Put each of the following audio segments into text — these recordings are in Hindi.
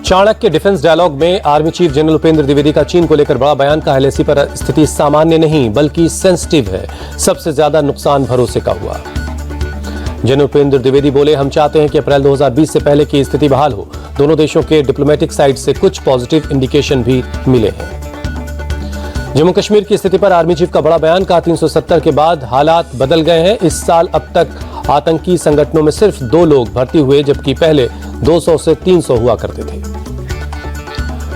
चाणक्य डिफेंस डायलॉग में army chief general Upendra Dwivedi का चीन को लेकर बड़ा बयान। कहा एलएसी पर स्थिति सामान्य नहीं बल्कि सेंसिटिव है, सबसे ज्यादा नुकसान भरोसे का हुआ। जनरल उपेंद्र द्विवेदी बोले, हम चाहते हैं कि अप्रैल 2020 से पहले की स्थिति बहाल हो। दोनों देशों के डिप्लोमेटिक साइड से कुछ पॉजिटिव इंडिकेशन भी मिले हैं। जम्मू कश्मीर की स्थिति पर आर्मी चीफ का बड़ा बयान। कहा 370 के बाद हालात बदल गए हैं। इस साल अब तक आतंकी संगठनों में सिर्फ 2 लोग भर्ती हुए, जबकि पहले 200 से 300 हुआ करते थे।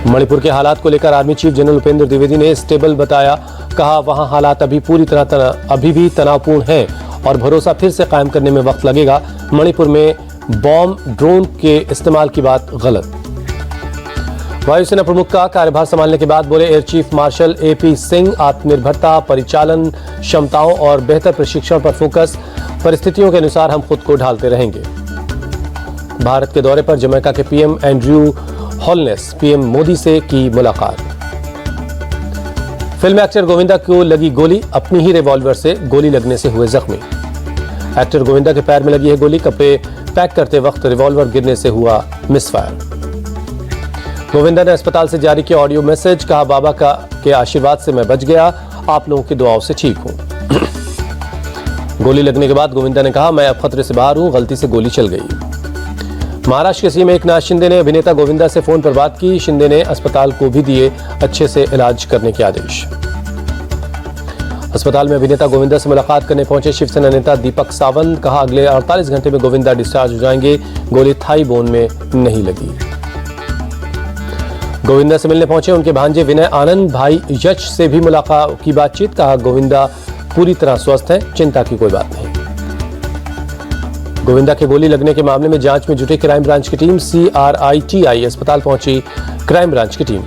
मणिपुर के हालात को लेकर army chief general Upendra Dwivedi ने स्टेबल बताया। कहा वहां हालात अभी पूरी तरह अभी भी तनावपूर्ण हैं और भरोसा फिर से कायम करने में वक्त लगेगा। मणिपुर में बॉम्ब ड्रोन के इस्तेमाल की बात गलत। वायुसेना प्रमुख का कार्यभार संभालने के बाद बोले air chief marshal AP Singh, आत्मनिर्भरता, परिचालन क्षमताओं और बेहतर प्रशिक्षण पर फोकस। परिस्थितियों के अनुसार हम खुद को ढालते रहेंगे। भारत के दौरे पर जमैका के पीएम एंड्रयू हॉलनेस पीएम मोदी से की मुलाकात। फिल्म एक्टर गोविंदा को लगी गोली, अपनी ही रिवॉल्वर से गोली लगने से हुए जख्मी। एक्टर गोविंदा के पैर में लगी है गोली, कपड़े पैक करते वक्त रिवॉल्वर गिरने से हुआ मिसफायर। गोविंदा ने अस्पताल से जारी किया ऑडियो मैसेज। कहा बाबा के आशीर्वाद से मैं बच गया, आप लोगों की दुआओं से ठीक हूं। गोली लगने के बाद गोविंदा ने कहा मैं अब खतरे से बाहर हूं, गलती से गोली चल गई। महाराष्ट्र के सीएम एकनाथ शिंदे ने अभिनेता गोविंदा से फोन पर बात की। शिंदे ने अस्पताल को भी दिए अच्छे से इलाज करने के आदेश। अस्पताल में अभिनेता गोविंदा से मुलाकात करने पहुंचे शिवसेना नेता दीपक सावंत। कहा अगले 48 घंटे में गोविंदा डिस्चार्ज हो जाएंगे, गोली थाई बोन में नहीं लगी। गोविंदा से मिलने पहुंचे उनके भांजे विनय आनंद, भाई यश से भी मुलाकात की बातचीत। कहा गोविंदा पूरी तरह स्वस्थ है, चिंता की कोई बात नहीं। गोविंदा के गोली लगने के मामले में जांच में जुटी क्राइम ब्रांच की टीम। CRITI अस्पताल पहुंची क्राइम ब्रांच की टीम।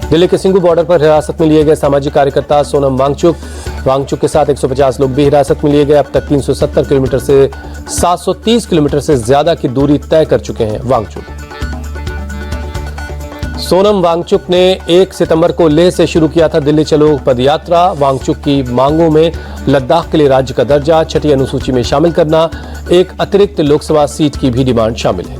दिल्ली के सिंघू बॉर्डर पर हिरासत में लिए गए सामाजिक कार्यकर्ता सोनम वांगचुक के साथ 150 लोग भी हिरासत में लिए गए। अब तक 370 किलोमीटर से 730 किलोमीटर से ज्यादा की दूरी तय कर चुके हैं वांगचुक। सोनम वांगचुक ने 1 सितंबर को लेह से शुरू किया था दिल्ली चलो पदयात्रा। वांगचुक की मांगों में लद्दाख के लिए राज्य का दर्जा, छठी अनुसूची में शामिल करना, एक अतिरिक्त लोकसभा सीट की भी डिमांड शामिल है।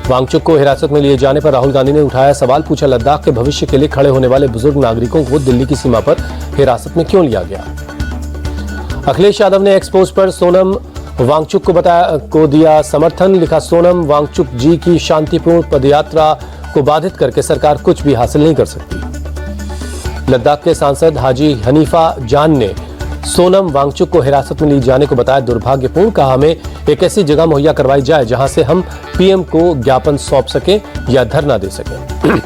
वांगचुक को हिरासत में लिए जाने पर राहुल गांधी ने उठाया सवाल। पूछा लद्दाख के भविष्य के लिए खड़े होने वाले बुजुर्ग नागरिकों को दिल्ली की सीमा पर हिरासत में क्यों लिया गया। अखिलेश यादव ने एक्स पोस्ट पर सोनम वांगचुक को दिया समर्थन। लिखा सोनम वांगचुक जी की शांतिपूर्ण पदयात्रा को बाधित करके सरकार कुछ भी हासिल नहीं कर सकती। लद्दाख के सांसद हाजी हनीफा जान ने सोनम वांगचुक को हिरासत में लिए जाने को बताया दुर्भाग्यपूर्ण। कहा हमें एक ऐसी जगह मुहैया करवाई जाए जहां से हम पीएम को ज्ञापन सौंप सकें या धरना दे सकें।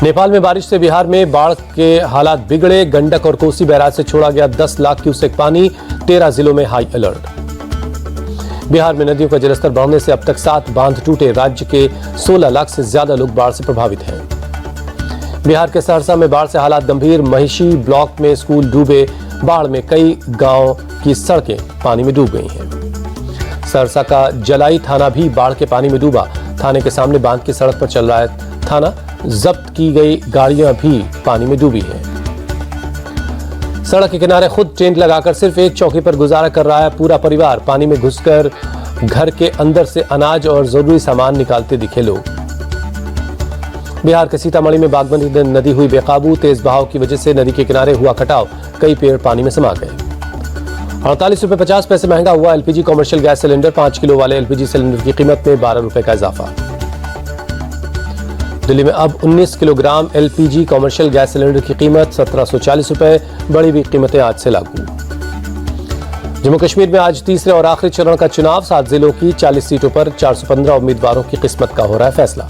नेपाल में बारिश से बिहार में बाढ़ के हालात बिगड़े। गंडक और कोसी बैराज से छोड़ा गया 10 लाख क्यूसेक पानी। 13 जिलों में हाई अलर्ट। बिहार में नदियों का जलस्तर बढ़ने से अब तक 7 बांध टूटे। राज्य के 16 लाख से ज्यादा लोग बाढ़ से प्रभावित हैं। बिहार के सहरसा में बाढ़ से हालात गंभीर। महिषी ब्लॉक में स्कूल डूबे। बाढ़ में कई गांव की सड़कें पानी में डूब गई हैं। सहरसा का जलाई थाना भी बाढ़ के पानी में डूबा। थाने के सामने बांध की सड़क पर चल रहा है थाना। जब्त की गई गाड़ियां भी पानी में डूबी हैं। सड़क के किनारे खुद टेंट लगाकर सिर्फ एक चौकी पर गुजारा कर रहा है पूरा परिवार। पानी में घुसकर घर के अंदर से अनाज और जरूरी सामान निकालते दिखे लोग। बिहार के सीतामढ़ी में बागमती नदी हुई बेकाबू। तेज बहाव की वजह से नदी के किनारे हुआ कटाव। कई पेड़ पानी में समा गए। 48 रुपए 50 पैसे महंगा हुआ LPG commercial gas cylinder. 5 kilo वाले एलपीजी सिलेंडर की कीमत में 12 रुपए का इजाफा। दिल्ली में अब 19 kilogram LPG commercial gas cylinder की कीमत 1740 रुपए। बढ़ी हुई कीमतें आज से लागू। जम्मू कश्मीर में आज तीसरे और आखिरी चरण का चुनाव। 7 जिलों की 40 सीटों पर 415 उम्मीदवारों की किस्मत का हो रहा है फैसला।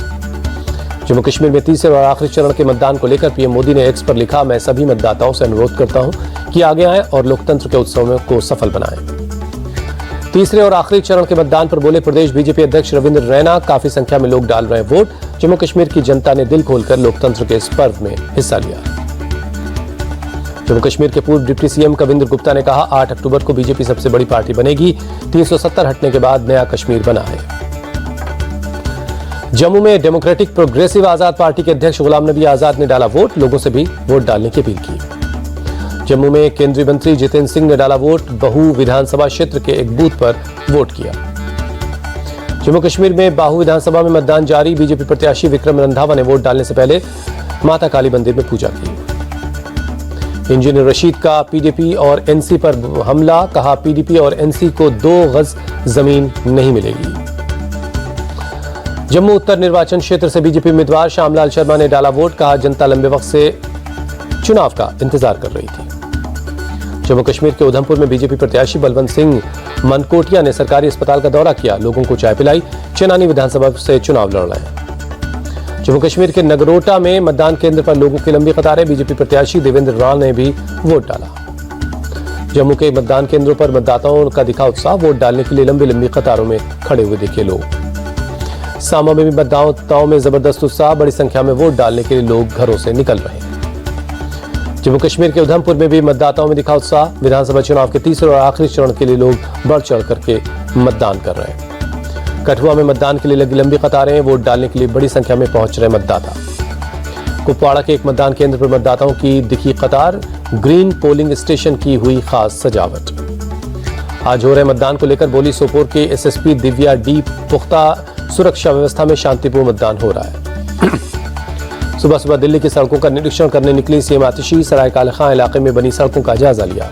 जम्मू कश्मीर में तीसरे और आखिरी चरण के मतदान को लेकर पीएम मोदी ने एक्स पर लिखा, मैं सभी मतदाताओं से अनुरोध करता हूं कि आगे आएं और लोकतंत्र के उत्सव को सफल बनाएं। तीसरे और आखिरी चरण के मतदान पर बोले प्रदेश बीजेपी अध्यक्ष रविंद्र रैना, काफी संख्या में लोग डाल रहे हैं वोट। जम्मू कश्मीर की जनता ने दिल खोलकर लोकतंत्र के इस पर्व में हिस्सा लिया। जम्मू कश्मीर के पूर्व डिप्टी सीएम कविंद्र गुप्ता ने कहा, 8 अक्टूबर को बीजेपी सबसे बड़ी पार्टी बनेगी। 370 हटने के बाद नया कश्मीर बना है। जम्मू में डेमोक्रेटिक प्रोग्रेसिव आजाद पार्टी के अध्यक्ष गुलाम नबी आजाद ने डाला वोट। लोगों से भी वोट डालने की अपील की। जम्मू में केंद्रीय मंत्री जितेंद्र सिंह ने डाला वोट। बहु विधानसभा क्षेत्र के एक बूथ पर वोट किया। जम्मू कश्मीर में बाहू विधानसभा में मतदान जारी। बीजेपी प्रत्याशी विक्रम रंधावा ने वोट डालने से पहले माता काली मंदिर में पूजा की। इंजीनियर रशीद का पीडीपी और एनसी पर हमला, कहा पीडीपी और एनसी को 2 गज जमीन नहीं मिलेगी। जम्मू उत्तर निर्वाचन क्षेत्र से बीजेपी उम्मीदवार श्यामलाल शर्मा ने डाला वोट, कहा जनता लंबे वक्त से चुनाव का इंतजार कर रही थी। जम्मू कश्मीर के उधमपुर में बीजेपी प्रत्याशी बलवंत सिंह मनकोटिया ने सरकारी अस्पताल का दौरा किया, लोगों को चाय पिलाई, चेनानी विधानसभा से चुनाव लड़ रहे हैं। जम्मू कश्मीर के नगरोटा में मतदान केंद्र पर लोगों की लंबी कतारें, बीजेपी प्रत्याशी देवेंद्र राणा ने भी वोट डाला। जम्मू के मतदान केंद्रों पर मतदाताओं का दिखा उत्साह, वोट डालने के लिए लंबी लंबी कतारों में खड़े हुए दिखे लोग। सामा में भी मतदाताओं में जबरदस्त उत्साह, बड़ी संख्या में वोट डालने के लिए लोग घरों से निकल रहे हैं। जम्मू कश्मीर के उधमपुर में भी मतदाताओं में दिखा उत्साह, विधानसभा चुनाव के तीसरे और आखिरी चरण के लिए लोग बढ़ चढ़ करके मतदान कर रहे हैं। कठुआ में मतदान के लिए लगी लंबी कतारें, वोट डालने के लिए बड़ी संख्या में पहुंच रहे मतदाता। कुपवाड़ा के एक मतदान केंद्र पर मतदाताओं की दिखी कतार, ग्रीन पोलिंग स्टेशन की हुई खास सजावट। आज हो रहे मतदान को लेकर बोली सोपोर के एसएसपी दिव्या डी, पुख्ता सुरक्षा व्यवस्था में शांतिपूर्ण मतदान हो रहा है। सुबह सुबह दिल्ली की सड़कों का निरीक्षण करने निकली सीएम आतिशी, सराय काले खां इलाके में बनी सड़कों का जायजा लिया।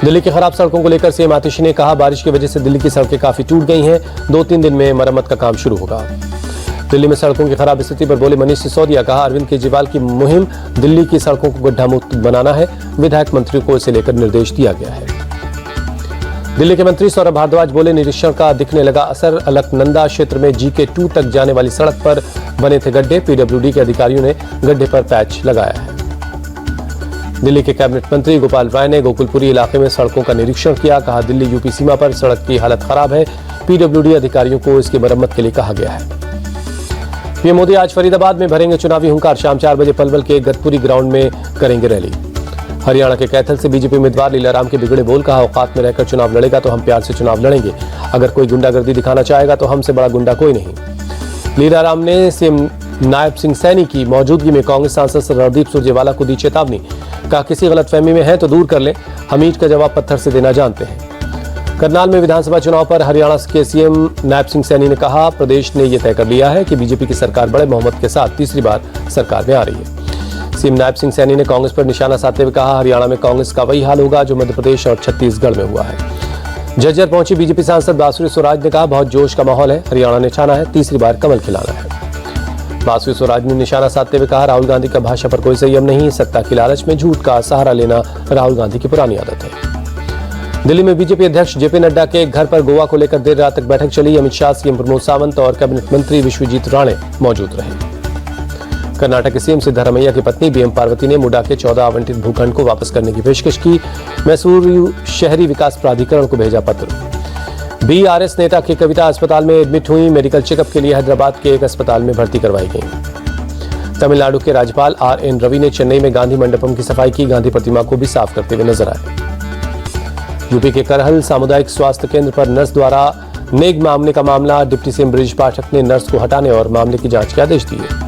दिल्ली की खराब सड़कों को लेकर सीएम आतिशी ने कहा, बारिश की वजह से दिल्ली की सड़कें काफी टूट गई हैं, 2-3 दिन में मरम्मत का काम शुरू होगा। दिल्ली में सड़कों की खराब स्थिति पर बोले मनीष सिसोदिया, कहा अरविंद केजरीवाल की मुहिम दिल्ली की सड़कों को गड्ढा मुक्त बनाना है, विधायक मंत्री को इसे लेकर निर्देश दिया गया है। दिल्ली के मंत्री सौरभ भारद्वाज बोले, निरीक्षण का दिखने लगा असर, अलकनंदा क्षेत्र में GK2 तक जाने वाली सड़क पर बने थे गड्ढे, पीडब्ल्यूडी के अधिकारियों ने गड्ढे पर पैच लगाया है। दिल्ली के कैबिनेट मंत्री गोपाल राय ने गोकुलपुरी इलाके में सड़कों का निरीक्षण किया, कहा दिल्ली यूपी सीमा पर सड़क की हालत खराब है, पीडब्ल्यूडी अधिकारियों को इसकी मरम्मत के लिए कहा गया है। पीएम मोदी आज फरीदाबाद में भरेंगे चुनावी हुंकार, शाम 4 बजे पलवल के गतपुरी ग्राउंड में करेंगे रैली। हरियाणा के कैथल से बीजेपी उम्मीदवार लीलाराम के बिगड़े बोल, कहा औकात में रहकर चुनाव लड़ेगा तो हम प्यार से चुनाव लड़ेंगे, अगर कोई गुंडागर्दी दिखाना चाहेगा तो हमसे बड़ा गुंडा कोई नहीं। लीलाराम ने सीएम नायब सिंह सैनी की मौजूदगी में कांग्रेस सांसद रणदीप सुरजेवाला को दी चेतावनी, कहा किसी गलतफहमी में है तो दूर कर ले, हम ईंट का जवाब पत्थर से देना जानते हैं। करनाल में विधानसभा चुनाव पर हरियाणा के सीएम नायब सिंह सैनी ने कहा, प्रदेश ने यह तय कर लिया है कि बीजेपी की सरकार बड़े बहुमत के साथ तीसरी बार सरकार में आ रही है। सीएम नायब सिंह सैनी ने कांग्रेस पर निशाना साधते हुए कहा, हरियाणा में कांग्रेस का वही हाल होगा जो मध्य प्रदेश और छत्तीसगढ़ में हुआ है। झज्जर पहुंची बीजेपी सांसद बांसुरी स्वराज ने कहा, बहुत जोश का माहौल है, हरियाणा ने ठाना है तीसरी बार कमल खिलाना है। बांसुरी स्वराज ने निशाना साधते हुए कहा, राहुल गांधी का भाषा पर कोई संयम नहीं, सत्ता की लालच में झूठ का सहारा लेना राहुल गांधी की पुरानी आदत है। दिल्ली में बीजेपी अध्यक्ष जेपी नड्डा के घर पर गोवा को लेकर देर रात तक बैठक चली, अमित शाह, सीएम प्रमोद सावंत और कैबिनेट मंत्री विश्वजीत राणे मौजूद रहे। कर्नाटक के सीएम सिद्धारमैया की पत्नी बीएम पार्वती ने मुडा के 14 आवंटित भूखंड को वापस करने की पेशकश की, मैसूरू शहरी विकास प्राधिकरण को भेजा पत्र। बीआरएस नेता की कविता अस्पताल में एडमिट हुई, मेडिकल चेकअप के लिए हैदराबाद के एक अस्पताल में भर्ती करवाई गई। तमिलनाडु के राज्यपाल RN रवि ने चेन्नई में गांधी मंडपम की सफाई की, गांधी प्रतिमा को भी साफ करते हुए नजर आए। यूपी के करहल सामुदायिक स्वास्थ्य केंद्र पर नर्स द्वारा नेग मामले का मामला, डिप्टी सीएम बृजेश पाठक ने नर्स को हटाने और मामले की जांच के आदेश दिए।